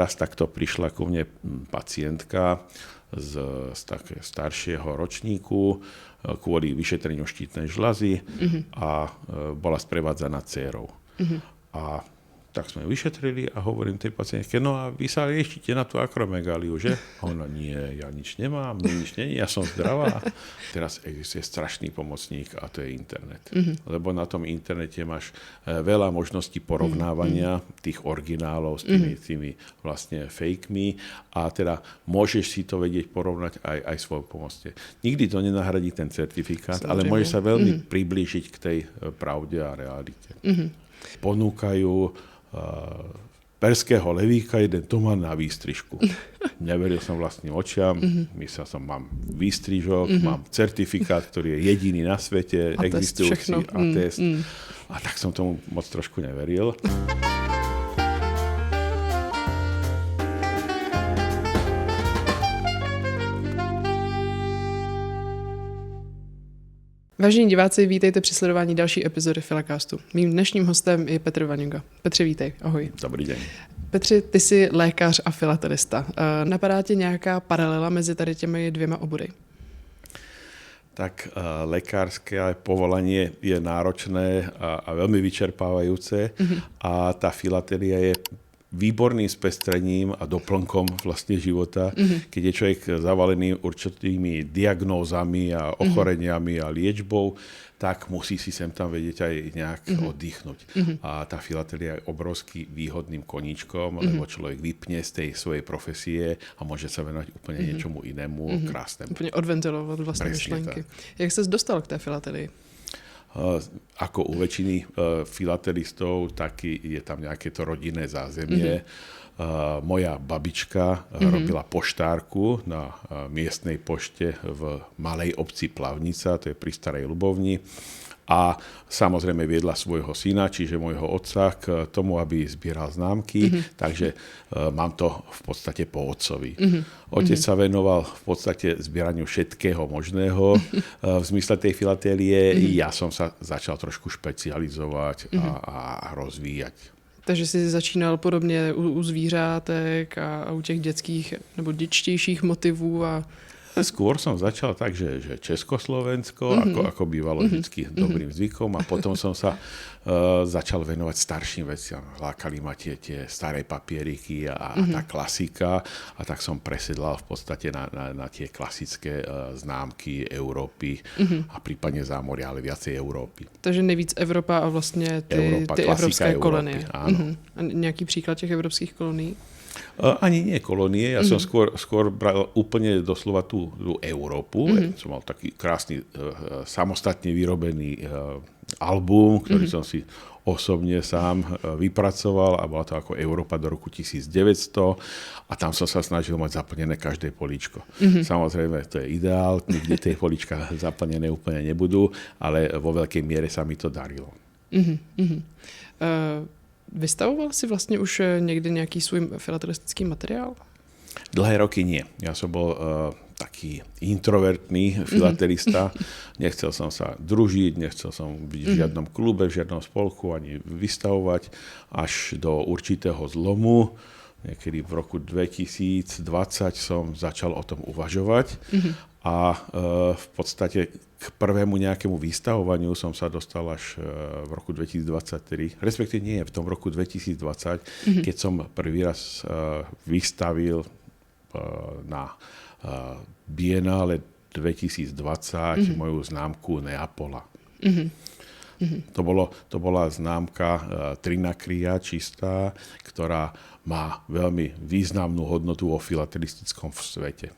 raz takto prišla ku mne pacientka z takého staršieho ročníku kvôli vyšetreniu štítnej žľazy a bola sprevádzaná dcérou. A tak sme ju vyšetrili a hovorím tej pacientke, no a vy sa liečite na tú akromegáliu, že? A ona, nie, ja nič nemám, nič nie, ja som zdravá. Teraz existuje strašný pomocník a to je internet. Lebo na tom internete máš veľa možností porovnávania tých originálov s tými vlastne fakemi a teda môžeš si to vedieť porovnať aj svojou pomocne. Nikdy to nenahradí ten certifikát, ale môžeš sa veľmi priblížiť k tej pravde a realite. Ponúkajú perského levíka, jeden to má na výstrižku. Neveril som vlastným očiam, myslel som, mám výstrižok, mám certifikát, ktorý je jediný na svete, existujúci a test. A tak som tomu moc trošku neveril. Vážení diváci, vítejte při sledování další epizody Filacastu. Mým dnešním hostem je Petr Vaňuga. Petře, vítej, ahoj. Dobrý den. Petři, ty jsi lékař a filatelista. Napadá tě nějaká paralela mezi tady těmi dvěma obory? Tak lekárske povolanie je náročné a veľmi vyčerpávajúce a tá filatelia je výborným spestrením a doplnkom vlastne života, keď je človek zavalený určitými diagnózami a ochoreniami a liečbou, tak musí si sem tam vedieť aj nejak oddychnúť. A tá filatelia je obrovský výhodným koníčkom, lebo človek vypne z tej svojej profesie a môže sa venovať úplne niečomu inému, krásnemu. Úplne odventilovať vlastne myšlenky. Jak ses dostal k té filatelii? Ako u väčšiny filatelistov, tak je tam nejaké to rodinné zázemie. Moja babička robila poštárku na miestnej pošte v malej obci Plavnica, to je pri Starej Ľubovni. A samozrejme viedla svojho syna, čiže môjho otca, k tomu, aby zbieral známky. Takže mám to v podstate po otcovi. Otec sa venoval v podstate zbieraniu všetkého možného v zmysle tej filatelie. Ja som sa začal trošku špecializovať a rozvíjať. Takže jsi začínal podobně u zvířátek a u těch dětských nebo dětštějších motivů a... Skôr som začal tak, že Československo, ako bývalo vždycky dobrým zvykom a potom som sa začal venovať starším veciam. Lákali ma tie staré papieriky a tá klasika a tak som presedlal v podstate na tie klasické známky Európy a prípadne zámoria, ale viacej Európy. Takže nejvíc Evropa a vlastně ty evropské kolonie. Áno. A nějaký příklad těch evropských kolonií? Ani nie kolónie, ja som skôr bral úplne doslova tú Európu. Som mal taký krásny samostatne vyrobený album, ktorý som si osobne sám vypracoval a bola to ako Európa do roku 1900 a tam som sa snažil mať zaplnené každé políčko. Samozrejme, to je ideál, nikdy tie políčka zaplnené úplne nebudú, ale vo veľkej miere sa mi to darilo. Vystavoval si vlastně už někdy nějaký svůj filatelistický materiál? Dlhé roky nie. Ja som bol taký introvertný filatelista. Nechcel som sa družiť, nechcel som byť v žiadnom klube, v žiadnom spolku, ani vystavovať až do určitého zlomu. Niekedy v roku 2020 som začal o tom uvažovať a v podstate k prvému nejakému vystavovaniu som sa dostal až v roku 2023, respektíve nie, v tom roku 2020, keď som prvý raz vystavil na Biennále 2020 moju známku Neapola. To bola známka Trinacria čistá, ktorá má veľmi významnú hodnotu vo filatelistickom svete.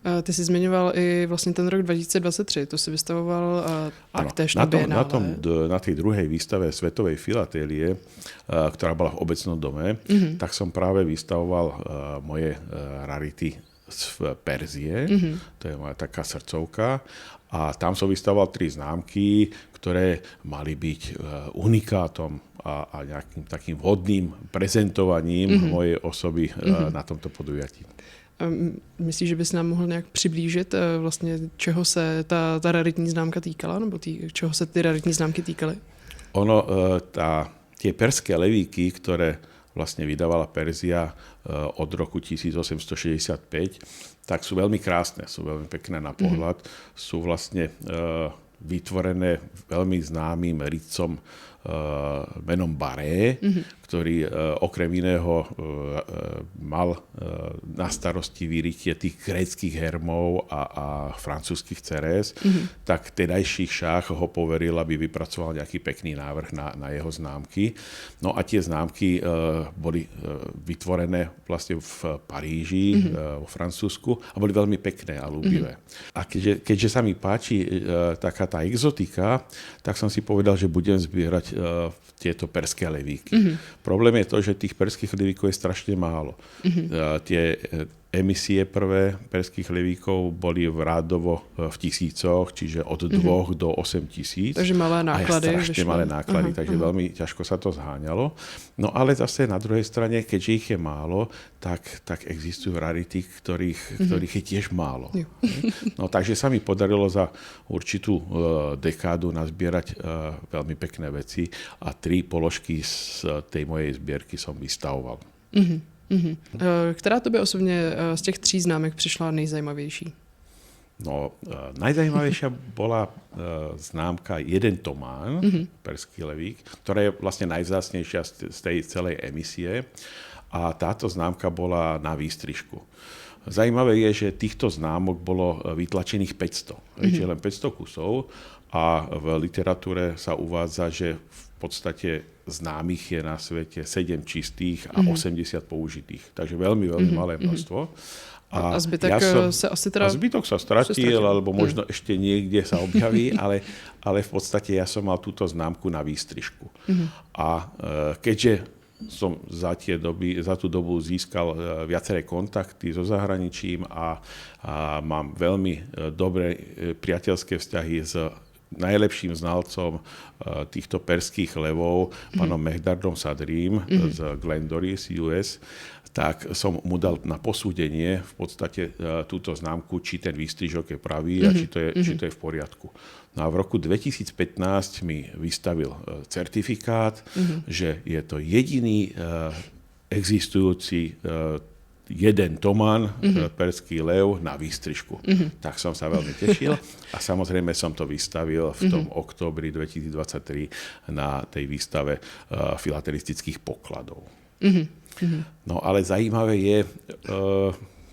Ty jsi zmiňoval i vlastně ten rok 2023, to si vystavoval taktéž na Biennále. Na tej druhej výstave Svetovej filatelie, ktorá bola v Obecnom dome, tak som práve vystavoval moje rarity z Perzie, to je moja taká srdcovka, a tam som vystavoval 3 známky, ktoré mali byť unikátom a nejakým takým vhodným prezentovaním mojej osoby na tomto podujatí. Myslíš, že bys nám mohl nějak přiblížit vlastně, čeho se ta raritní známka týkala, nebo čeho se ty raritní známky týkaly? Tie perské levíky, ktoré vlastne vydávala Perzia od roku 1865, tak sú veľmi krásne, sú veľmi pekné na pohľad. Sú vlastne vytvorené veľmi známym rytcom menom Barré, ktorý okrem iného mal na starosti vyrytie tých gréckych hermov a francúzskych cerés, tak tedajší šách ho poveril, aby vypracoval nejaký pekný návrh na jeho známky. No a tie známky boli vytvorené vlastne v Paríži, vo Francúzsku a boli veľmi pekné a ľúbivé. A keďže sa mi páči taká tá exotika, tak som si povedal, že budem zbierať tieto perské levíky. Problém je to, že tých perských levíkov je strašne málo. Tie emisie prvé perských levíkov boli rádovo v tisícoch, čiže od 2 do 8 tisíc. Takže malé náklady. A strašne malé náklady, takže veľmi ťažko sa to zháňalo. No ale zase na druhej strane, keďže ich je málo, tak existujú rarity, ktorých je tiež málo. No takže sa mi podarilo za určitú dekádu nazbierať veľmi pekné veci a 3 položky z tej mojej zbierky som vystavoval. Která tobě osobně z těch 3 známek přišla nejzajímavější? No, najzajímavejšia bola známka jeden tomán, perský levík, ktorá je vlastne najvzácnejšia z tej celej emisie a táto známka bola na výstrižku. Zajímavé je, že týchto známok bolo vytlačených 500, čiže len 500 kusov a v literatúre sa uvádza, že v podstate známych je na svete 7 čistých a 80 použitých. Takže veľmi, veľmi malé množstvo. A zbytek sa asi teda... A zbytok sa stratil, alebo možno ešte niekde sa objaví, ale v podstate ja som mal túto známku na výstrižku. A keďže som za tú dobu získal viaceré kontakty so zahraničím a mám veľmi dobré priateľské vzťahy s najlepším znalcom týchto perských levov, pánom Mehdardom Sadrím z Glendory z US, tak som mu dal na posúdenie v podstate túto známku, či ten výstrižok je pravý a či to je v poriadku. No a v roku 2015 mi vystavil certifikát, že je to jediný existujúci jeden tomán, perský lev na výstrižku. Tak som sa veľmi tešil a samozrejme som to vystavil v tom októbri 2023 na tej výstave filatelistických pokladov. No ale zajímavé je,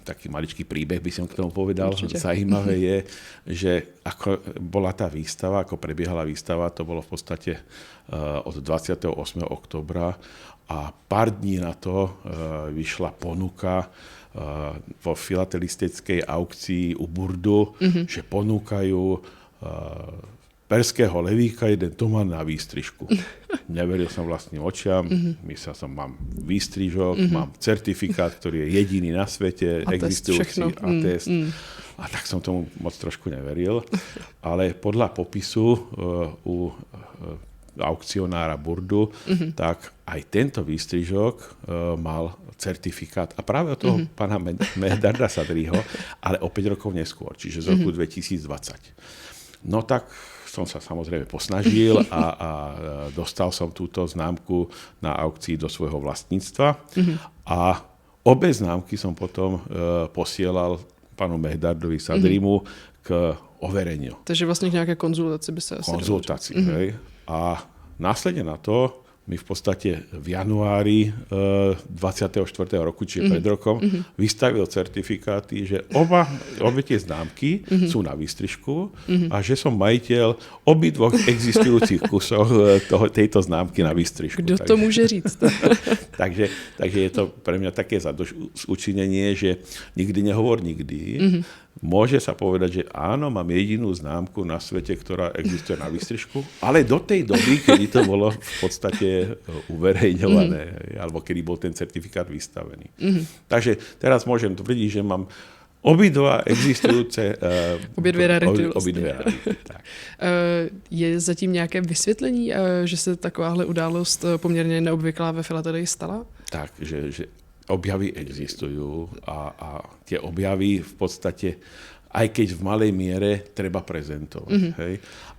taký maličký príbeh by som k tomu povedal, určite. Zajímavé je, že ako bola tá výstava, ako prebiehala výstava, to bolo v podstate od 28. októbra a pár dní na to vyšla ponuka vo filatelistickej aukcii u Burdu, že ponúkajú perského levíka jeden tomán na výstrižku. Neveril som vlastným očiam, myslel som, mám výstrižok, mám certifikát, ktorý je jediný na svete, existujúci atest. A tak som tomu moc trošku neveril. Ale podľa popisu u aukcionára Burdu, tak aj tento výstrižok mal certifikát a práve od toho pána Mehdarda Sadriho, ale o 5 rokov neskôr, čiže z roku 2020. No tak som sa samozrejme posnažil a dostal som túto známku na aukcii do svojho vlastníctva a obe známky som potom posielal pánu Mehdardovi Sadrimu k overeniu. Takže vlastne k nejaké konzultácii by sa asi konzultácii, hej. A následne na to mi v podstate v januári 24. roku, čiže pred rokom, vystavil certifikáty, že obe tie známky sú na výstrižku a že som majiteľ obidvoch existujúcich kusov tejto známky na výstrižku. Kto to môže říct? takže je to pre mňa také zadošťučinenie, že nikdy nehovor nikdy. Môže sa povedať, že áno, mám jedinú známku na svete, ktorá existuje na výstrižku, ale do tej doby, kedy to bolo v podstate uverejňované, alebo kedy bol ten certifikát vystavený. Takže teraz môžem tvrdiť, že mám obidva existujúce obě rarity. Tak. Je zatím nějaké vysvětlení, že se takováhle událost poměrně neobvyklá ve filatelii stala? Tak, že objavy existujú a tie objavy v podstate, aj keď v malej miere, treba prezentovať. Hej?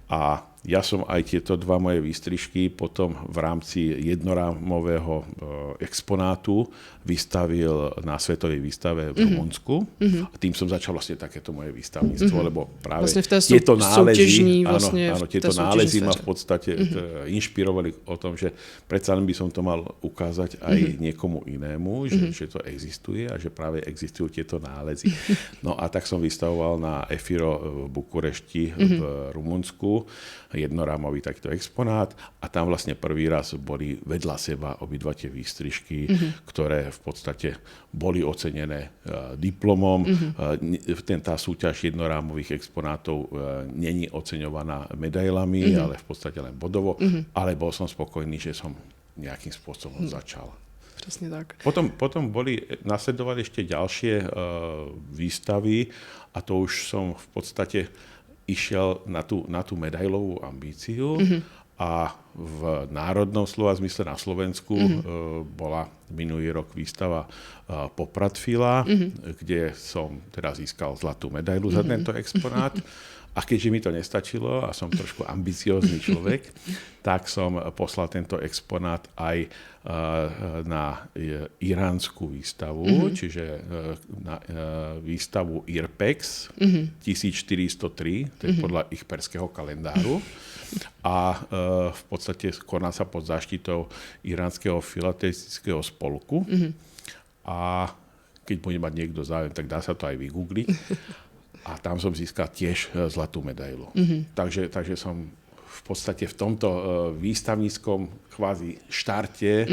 A ja som aj tieto dva moje výstrižky potom v rámci jednorámového exponátu vystavil na svetovej výstave v Rumunsku. A tým som začal vlastne takéto moje výstavníctvo, lebo práve vlastne tieto nálezy, vlastne tieto nálezy ma v podstate inšpirovali o tom, že predsa len by som to mal ukázať aj niekomu inému, že to existuje a že práve existujú tieto nálezy. No a tak som vystavoval na EFIRO v Bukurešti v Rumunsku jednorámový takýto exponát a tam vlastne prvý raz boli vedľa seba obidva tie výstrižky, ktoré v podstate boli ocenené diplomom. Tá súťaž jednorámových exponátov není oceňovaná medailami, ale v podstate len bodovo, ale bol som spokojný, že som nejakým spôsobom začal. Presne tak. Potom nasledovali ešte ďalšie výstavy a to už som v podstate išiel na tú medailovú ambíciu a v národnom slova zmysle na Slovensku bola minulý rok výstava Popradfila, kde som teda získal zlatú medailu za tento exponát. A keďže mi to nestačilo a som trošku ambiciózny človek, tak som poslal tento exponát aj na iránsku výstavu, čiže na výstavu IRPEX 1403, to je podľa ich perského kalendáru. A v podstate koná sa pod záštitou Iránskeho filatelistického spolku. A keď bude mať niekto záujem, tak dá sa to aj vygoogliť. A tam som získal tiež zlatú medailu. Takže som v podstate v tomto výstavníckom kvázi štarte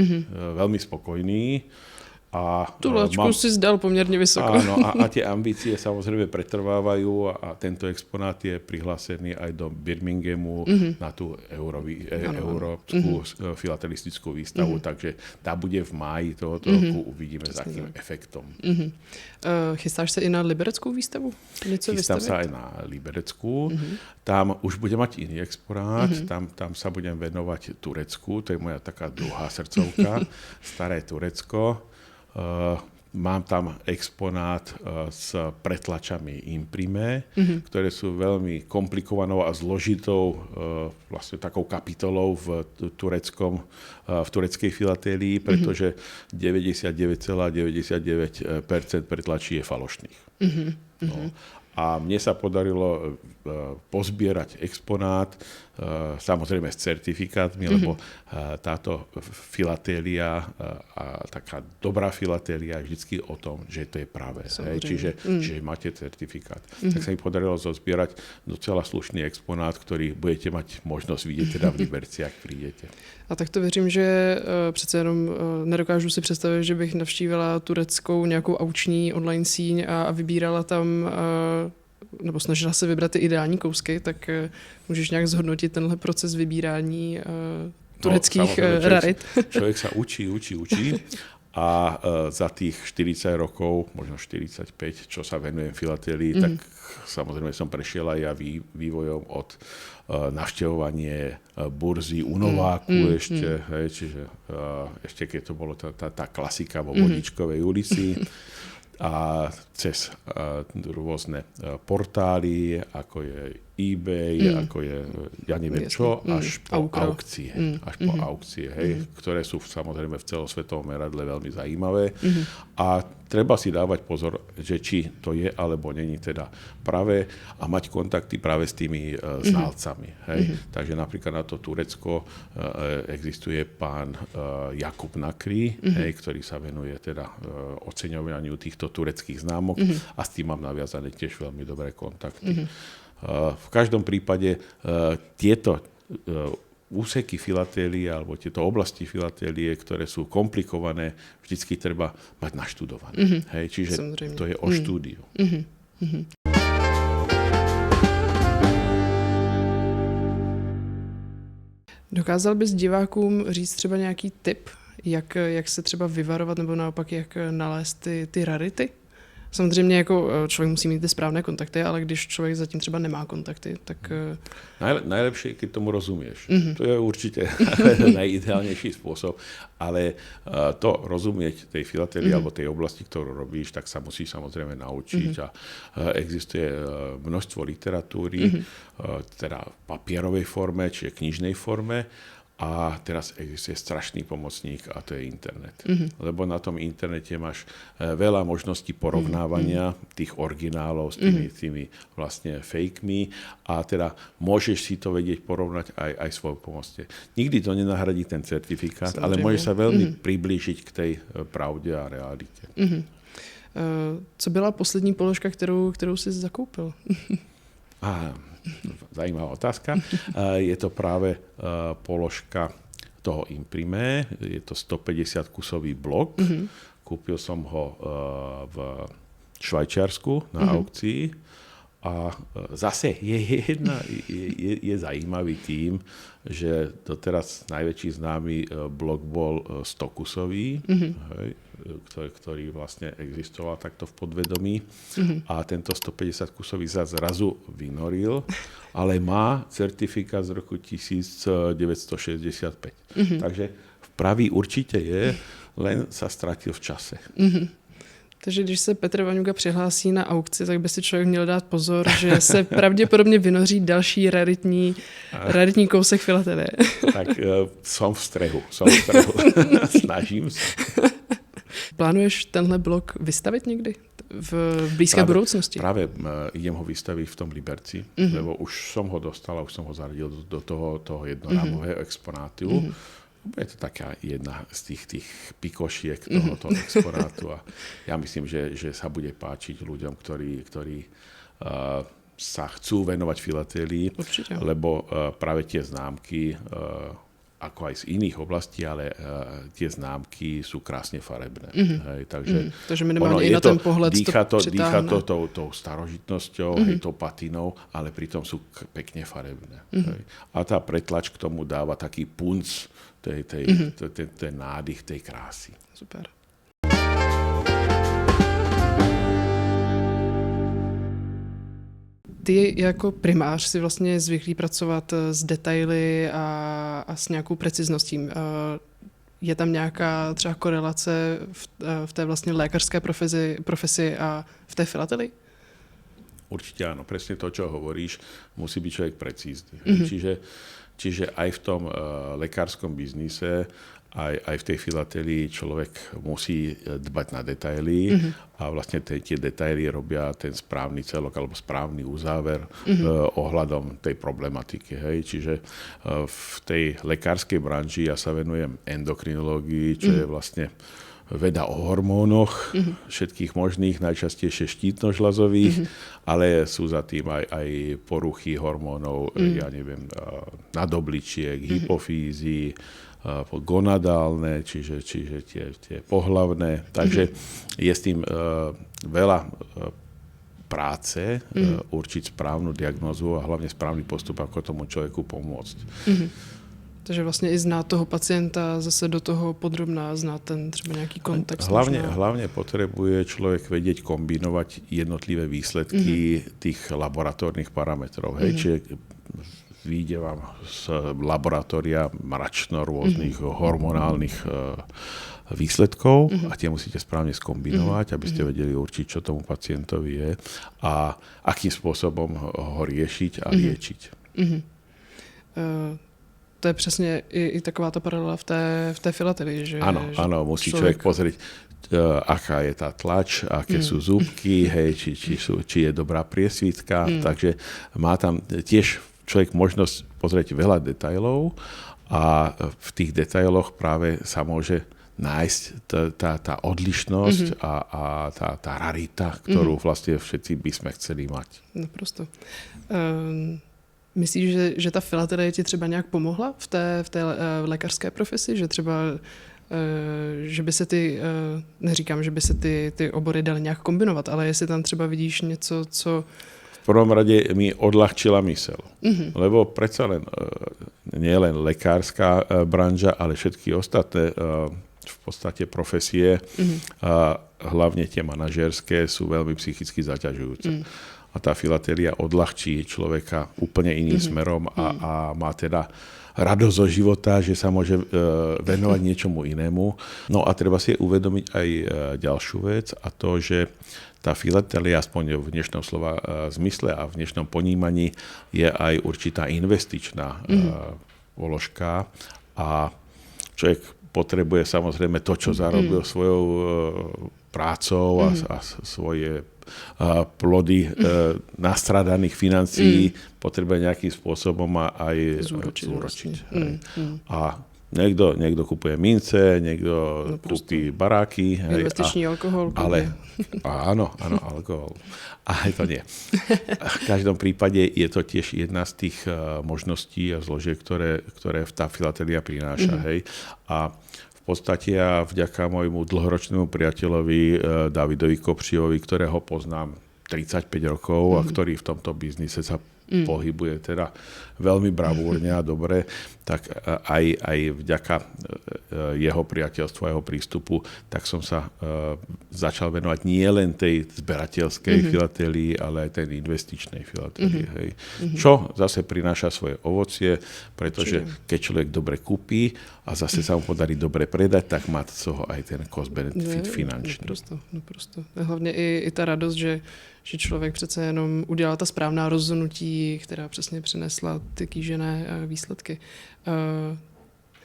veľmi spokojný. A tu laťku si zdal pomerne vysoko. Áno, a tie ambície samozrejme pretrvávajú a tento exponát je prihlásený aj do Birminghamu na tú európsku filatelistickú výstavu, takže tá bude v máji tohoto roku, uvidíme s akým efektom. Chystáš sa i na libereckú výstavu? Chystám sa aj na libereckú. Tam už budem mať iný exponát, tam sa budem venovať Turecku, to je moja taká druhá srdcovka, staré Turecko. Mám tam exponát s pretlačami imprimé, ktoré sú veľmi komplikovanou a zložitou vlastne takou kapitolou v tureckej filatélii, pretože 99,99% pretlačí je falošných. No. A mne sa podarilo pozbierať exponát, samozrejme s certifikátmi, lebo táto filatélia a taká dobrá filatélia je vždy o tom, že to je pravé. Čiže máte certifikát. Tak sa mi podarilo zozbierať docela slušný exponát, ktorý budete mať možnosť vidieť teda v Liberci, ak prídete. A tak to věřím, že přece jenom nedokážu si představit, že bych navštívila tureckou nějakou auční online síň a vybírala tam nebo snažila se vybrat ty ideální kousky, tak můžeš nějak zhodnotit tenhle proces vybírání tureckých rarit. Človek sa učí a za tých 40 rokov, možno 45, čo sa venujem filatélii, tak samozrejme som prešiel aj ja vývojom od navštevovanie burzy u Nováku ešte, hej, čiže ešte keď to bolo tá klasika vo Vodičkovej ulici, a cez rôzne portály, ako je eBay, ako je, ja neviem čo, až po aukcie. Hej, ktoré sú samozrejme v celosvetovom meradle veľmi zaujímavé. A treba si dávať pozor, že či to je alebo není teda pravé a mať kontakty práve s tými znalcami. Hej. Takže napríklad na to Turecko existuje pán Jakub Nakri, hej, ktorý sa venuje teda oceňovaniu týchto tureckých známok a s tým mám naviazané tiež veľmi dobré kontakty. V každom prípade tieto úseky filatélie alebo tieto oblasti filatélie, ktoré sú komplikované, vždycky treba mať naštudované. Hej, čiže samozrejme. To je o štúdiu. Dokázal bys divákům říct třeba nějaký tip, jak se třeba vyvarovat nebo naopak jak nalézt ty rarity Samozřejmě jako člověk musí mít ty správné kontakty, ale když člověk zatím třeba nemá kontakty, tak... Najlepšie, keď tomu rozumieš. To je určite najideálnejší spôsob, ale to rozumieť tej filatérii alebo tej oblasti, ktorú robíš, tak sa musí samozrejme naučiť a existuje množstvo literatúry, teda v papierovej forme, čiže knižnej forme, a teraz existuje strašný pomocník a to je internet. Lebo na tom internete máš veľa možností porovnávania tých originálov s tými vlastne fakemi a teda môžeš si to vedieť porovnať aj svojou pomocne. Nikdy to nenahradí ten certifikát, ale môžeš sa veľmi priblížiť k tej pravde a realite. Co byla poslední položka, kterou jsi zakoupil? Zajímavá otázka. Je to práve položka toho Imprimé. Je to 150 kusový blok. Kúpil som ho v Švajčiarsku na aukcii. A zase je zajímavý tým, že doteraz najväčší známy blok bol 100-kusový, ktorý vlastne existoval takto v podvedomí. A tento 150-kusový sa zrazu vynoril, ale má certifikát z roku 1965. Takže pravý určite je, len sa stratil v čase. Takže když se Petr Vaňuga přihlásí na aukci, tak by si člověk měl dát pozor, že se pravděpodobně vynoří další raritní kousek filatelie. Tak som v strehu. Snažím se. Plánuješ tenhle blok vystavit někdy v blízké budoucnosti? Právě idem ho vystaviť v tom Liberci, lebo už som ho dostal a už som ho zaradil do toho jednorámového exponátu. Je to taká jedna z tých pikošiek tohoto exponátu a ja myslím, že sa bude páčiť ľuďom, ktorí sa chcú venovať filatérii, lebo práve tie známky, ako aj z iných oblastí, ale tie známky sú krásne farebné. Takže minimálne na ten pohľad dýcha to tou starožitnosťou, tou patinou, ale pritom sú pekne farebné. A tá pretlač k tomu dáva taký punc, ten nádych tej krásy. Super. Ty jako primář si vlastně zvyklý pracovat s detaily a s nějakou precizností. Je tam nějaká třeba korelace v té vlastně lékařské profesi a v té filatérii? Určite áno, presne to, čo hovoríš, musí byť človek precízny. Čiže aj v tom lekárskom biznise, aj v tej filatérii človek musí dbať na detaily a vlastne tie detaily robia ten správny celok alebo správny uzáver ohľadom tej problematiky. Čiže v tej lekárskej branži ja sa venujem endokrinológii, čo je vlastne veda o hormónoch, všetkých možných, najčastejšie štítnožľazových, ale sú za tým aj poruchy hormónov, ja neviem, nadobličiek, hypofízy, gonadálne, čiže tie pohlavné. Takže je s tým veľa práce určiť správnu diagnózu a hlavne správny postup, ako tomu človeku pomôcť. Takže vlastně i znát toho pacienta zase do toho podrobná, znát ten třeba nějaký kontext. Hlavne potrebuje človek vedieť kombinovať jednotlivé výsledky tých laboratórnych parametrov. Čiže vyjde vám z laboratória mračno rôznych hormonálnych výsledkov a tie musíte správne skombinovať, aby ste vedeli určiť, čo tomu pacientovi je a akým spôsobom ho riešiť a liečiť. To je přesně i taková ta paralela v té filatérii, že? Áno, musí človek pozrieť, aká je tá tlač, aké sú zúbky, či je dobrá priesvitka, takže má tam tiež človek možnosť pozrieť veľa detailov a v tých detailoch práve sa môže nájsť tá odlišnosť a tá rarita, ktorú vlastne všetci by sme chceli mať. Naprosto. Myslíš, že ta filatérie ti třeba nějak pomohla v té lékařské profesi? Že třeba, že by se neříkám, že by se ty obory daly nějak kombinovat, ale jestli tam třeba vidíš něco, co... V prvom rade mi odľahčila mysel. Lebo predsa len nie len lekárska branža, ale všetky ostatné v podstate profesie, hlavne tie manažérske, sú veľmi psychicky zaťažujúce. A tá filatélia odľahčí človeka úplne iným smerom a má teda radosť zo života, že sa môže venovať niečomu inému. No a treba si uvedomiť aj ďalšiu vec, a to, že tá filatélia, aspoň v dnešnom slova zmysle a v dnešnom ponímaní, je aj určitá investičná položka a človek potrebuje samozrejme to, čo zarobil svojou prácou a svoje plody nastradaných financií potrebuje nejakým spôsobom aj zúročiť. A niekto kupuje mince, niekto kúpi baráky. Investičný alkohol. Áno, alkohol. Ale to nie. V každom prípade je to tiež jedna z tých možností a zložiek, ktoré tá filatélia prináša. Hej. A v podstate ja vďaka môjmu dlhoročnému priateľovi Davidovi Kopřivovi, ktorého poznám 35 rokov a ktorý v tomto biznise sa pohybuje teda veľmi bravúrne a dobre, tak aj vďaka jeho priateľstvu a jeho prístupu, tak som sa začal venovať nie len tej zberateľskej filatélii, ale aj tej investičnej filatélii. Hej. Čo zase prináša svoje ovocie, pretože keď človek dobre kúpi a zase sa mu podarí dobre predať, tak má z toho aj ten cost benefit finančný. Naprosto. Hlavně i ta radost, že člověk přece jenom udělal ta správná rozhodnutí, která přesně přinesla ty kýžené výsledky.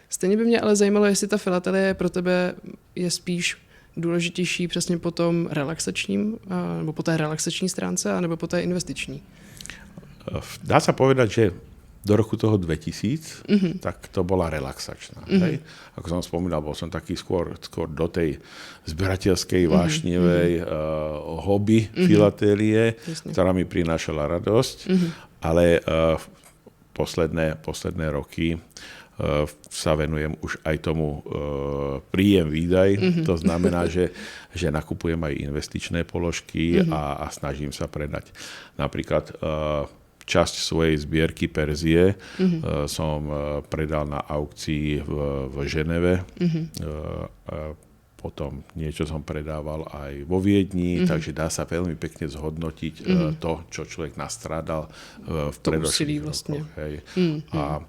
Stejně by mě ale zajímalo, jestli ta filatelie pro tebe je spíš důležitější přesně po tom relaxačním, nebo po té relaxační stránce, anebo po té investiční. Dá sa povedať, že do roku toho 2000, tak to bola relaxačná. Hej? Ako som spomínal, bol som taký skôr do tej zberateľskej, vášnevej hobby filatélie, ktorá mi prinášala radosť, ale posledné roky sa venujem už aj tomu príjem výdaj. To znamená, že nakupujem aj investičné položky a snažím sa predať. Napríklad časť svojej zbierky Perzie som predal na aukcii v Ženeve. Potom niečo som predával aj vo Viedni, takže dá sa veľmi pekne zhodnotiť to, čo človek nastrádal v predošlých rokoch. Hej. A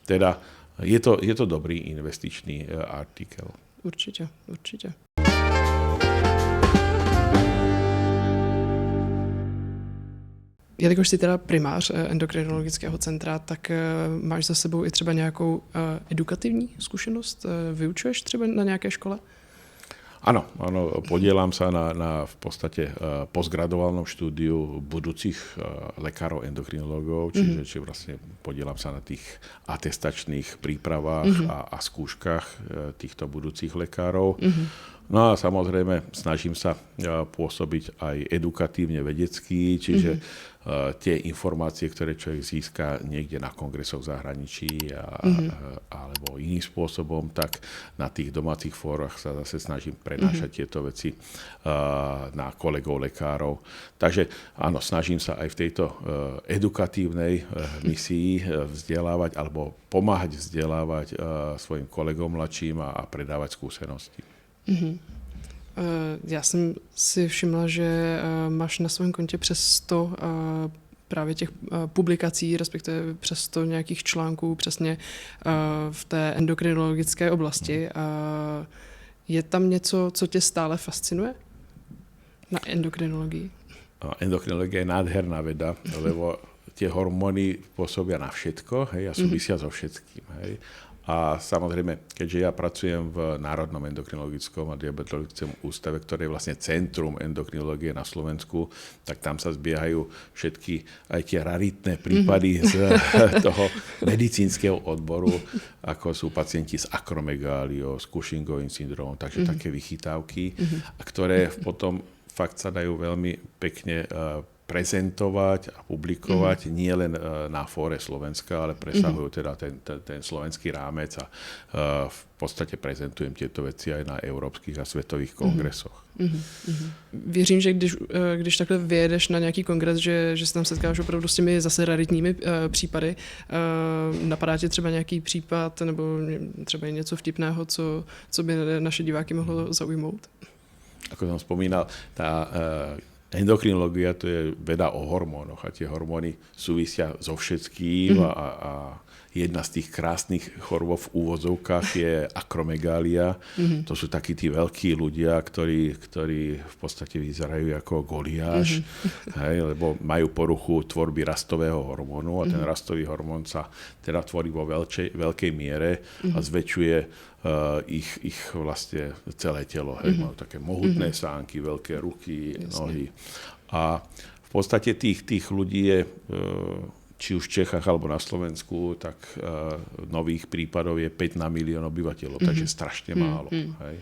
teda je to dobrý investičný artikel. Určite. Jelikož jsi teda primář endokrinologického centra, tak máš za sebou i třeba nějakou edukativní zkušenost? Vyučuješ třeba na nějaké škole? Áno, podielam sa na v podstate postgraduálnom štúdiu budúcich lekárov endokrinológov, čiže vlastne podielam sa na tých atestačných prípravách a skúškach týchto budúcich lekárov. No a samozrejme snažím sa pôsobiť aj edukatívne vedecky, čiže tie informácie, ktoré človek získa niekde na kongresoch v zahraničí alebo iným spôsobom, tak na tých domácich fórach sa zase snažím prenášať tieto veci na kolegov lekárov. Takže áno, snažím sa aj v tejto edukatívnej misii vzdelávať alebo pomáhať vzdelávať svojim kolegom mladším a predávať skúsenosti. Já jsem si všimla, že máš na svém kontě přes 100 právě těch publikací, respektive přes 100 nějakých článků přesně v té endokrinologické oblasti. Je tam něco, co tě stále fascinuje na endokrinologii? Endokrinologia je nádherná veda, lebo tie hormóny pôsobia na všetko, hej, a súvisia so všetkým. Hej. A samozrejme, keďže ja pracujem v Národnom endokrinologickom a diabetologickom ústave, ktoré je vlastne centrum endokrinológie na Slovensku, tak tam sa zbiehajú všetky aj tie raritné prípady z toho medicínskeho odboru, ako sú pacienti s akromegáliou, s Cushingovým syndromom, takže také vychytávky, ktoré potom fakt sa dajú veľmi pekne prezentovať a publikovať nie len na fóre Slovenska, ale presahujú teda ten slovenský rámec a v podstate prezentujem tieto veci aj na európskych a svetových kongresoch. Věřím, že když takhle vyjedeš na nějaký kongres, že se tam setkáš opravdu s těmi zase raritními případy. Napadá tě třeba nějaký případ nebo třeba něco vtipného, co by naše diváky mohlo zaujmout? Ako som spomínal, tá endokrinológia to je veda o hormónoch a tie hormóny súvisia so všetkým a jedna z tých krásnych chorôb v úvozovkách je akromegália. To sú takí tí veľkí ľudia, ktorí v podstate vyzerajú ako Goliáš, lebo majú poruchu tvorby rastového hormónu a ten rastový hormón sa teda tvorí vo veľkej miere a zväčšuje ich vlastne celé telo. Majú také mohutné sánky, veľké ruky, nohy. A v podstate tých ľudí je či už v Čechách alebo na Slovensku, tak nových prípadov je 5 na milión obyvateľov, takže strašne málo. Hej.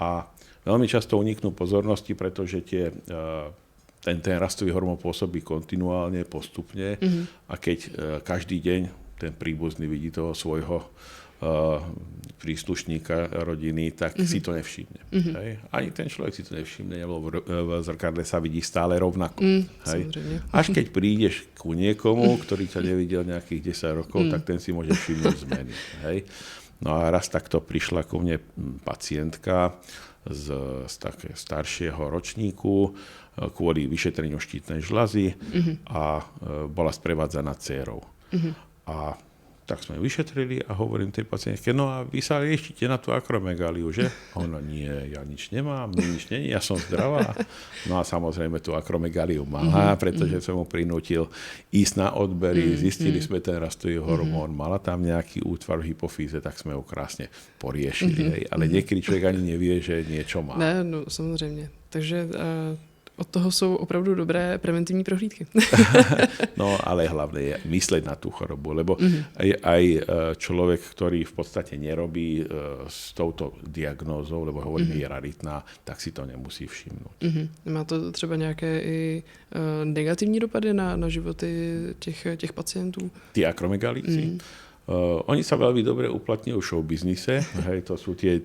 A veľmi často uniknú pozornosti, pretože ten rastový hormón pôsobí kontinuálne, postupne a keď každý deň ten príbuzný vidí toho svojho príslušníka rodiny, tak si to nevšimne. Hej? Ani ten človek si to nevšimne, lebo v zrkadle sa vidí stále rovnako. Hej? Až keď prídeš ku niekomu, ktorý ťa nevidel nejakých 10 rokov, tak ten si môže všimnúť zmeny. Hej? No a raz takto prišla ku mne pacientka z také staršieho ročníku kvôli vyšetreniu štítnej žľazy a bola sprevádzaná dcérou. A tak sme ju vyšetrili a hovorím tej pacientke, no a vy sa liečite na tú akromegáliu, že? Ona, nie, ja nič nemám, nič nie, ja som zdravá. No a samozrejme tú akromegáliu mala, pretože som mu prinútil ísť na odbery, zistili sme ten rastový hormón, mala tam nejaký útvar v hypofýze, tak sme ho krásne poriešili. Ale niekedy človek ani nevie, že niečo má. Ne, no samozřejmě. Takže od toho jsou opravdu dobré preventivní prohlídky. No, ale hlavne je mysleť na tú chorobu, lebo aj človek, ktorý v podstate nerobí s touto diagnózou, lebo hovoríme, je raritná, tak si to nemusí všimnúť. Má to třeba nějaké i negativní dopady na životy těch pacientů? Tí akromegalíci? Oni sa veľmi dobre uplatňujú v showbiznise. Hej, to sú tí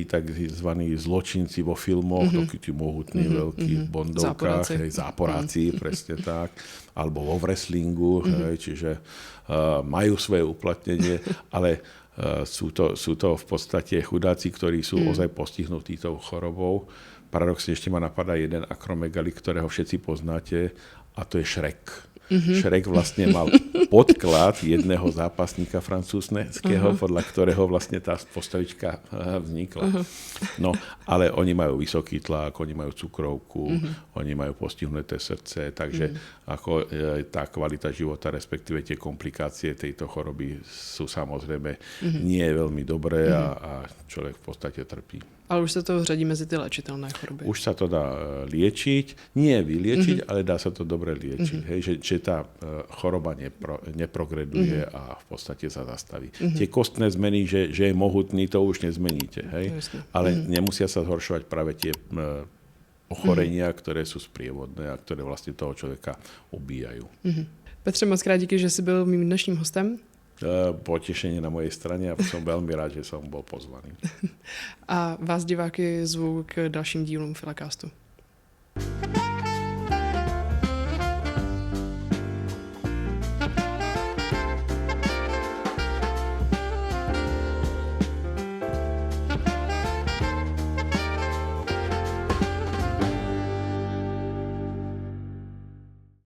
takzvaní zločinci vo filmoch, takí tí mohutní, veľkí v bondovkách, záporáci, presne tak, alebo vo wrestlingu, hej, čiže majú svoje uplatnenie, ale sú to v podstate chudáci, ktorí sú ozaj postihnutí tou chorobou. Paradoxne ešte ma napadá jeden akromegalik, ktorého všetci poznáte, a to je Shrek. Shrek vlastne mal podklad jedného zápasníka francúzskeho, podľa ktorého vlastne tá postavička vznikla. No, ale oni majú vysoký tlak, oni majú cukrovku, oni majú postihnuté srdce, takže ako tá kvalita života, respektíve tie komplikácie tejto choroby sú samozrejme nie veľmi dobré a človek v podstate trpí. Ale už sa to řadí mezi ty léčitelné choroby. Už sa to dá liečiť, nie vyliečiť, ale dá sa to dobre liečiť. Hej, že tá choroba neprogreduje a v podstate sa zastaví. Tie kostné zmeny, že je mohutný, to už nezmeníte. Hej? Ale nemusia sa zhoršovať práve tie ochorenia, ktoré sú sprievodné a ktoré vlastne toho človeka ubíjajú. Petře, moc krát díky, že jsi byl mým dnešním hostem. Potešenie na mojej strane a som veľmi rád, že som bol pozvaný. A vás diváky zvu k dalším dílům Filacastu.